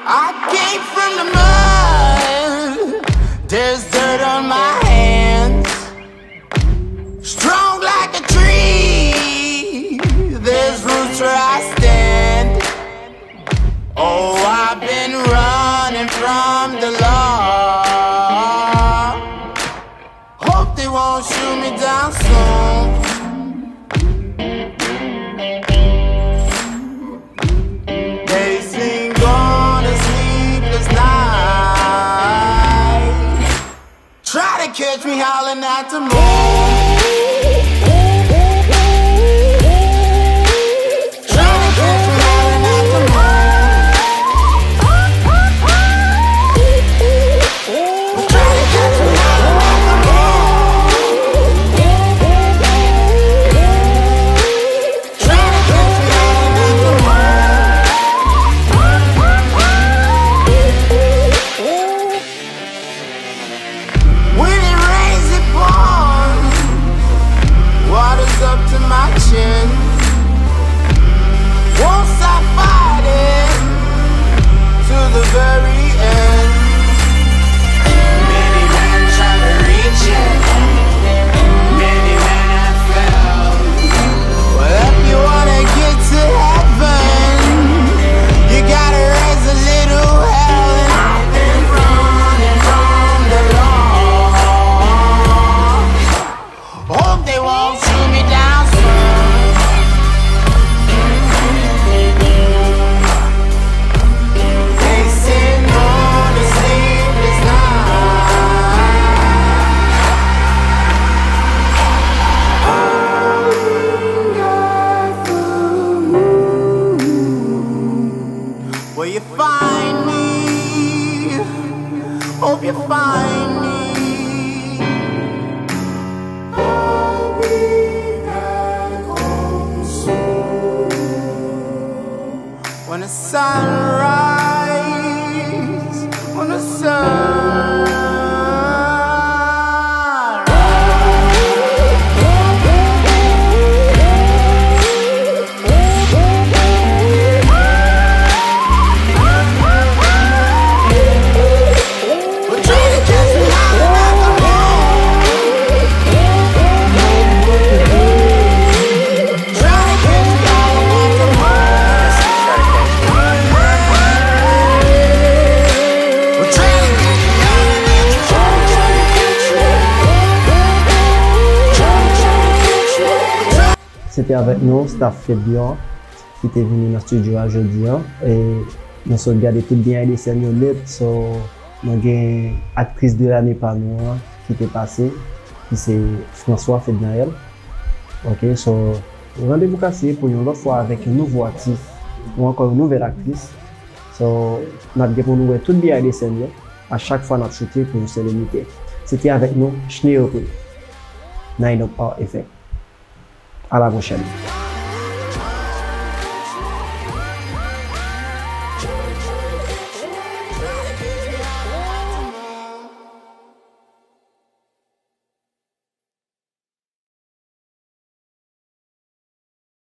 I came from the mud, there's dirt on my hands. Strong like a tree, there's roots where I stand. Oh, I've been running from the law. Hope they won't shoot me down soon. They sing on a sleepless night, try to catch me howling at the moon. Up to my chin, won't stop fighting to the very end. Many men try to reach it, many men have failed. Well, if you wanna get to heaven, you gotta raise a little hell. And I've been running from the law. Hope they won't shoot me down. Will you find me? Hope you find me. I'll be back home soon. When the sun rises, when the sun C'était avec nous, staff Fébion, qui était venu dans le studio aujourd'hui. Et nous avons regardé tout bien les scènes net. Nous avons une actrice de l'année par nous qui était passée, qui c'est François Fednael. Ok, so rendez-vous cassé pour une autre fois avec un nouveau artiste ou encore une nouvelle actrice. So, nous avons pour nous tout bien les scènes à chaque fois notre shooté pour vous célébrer. C'était avec nous, Schneeopé, 9 Up Effect. À la prochaine.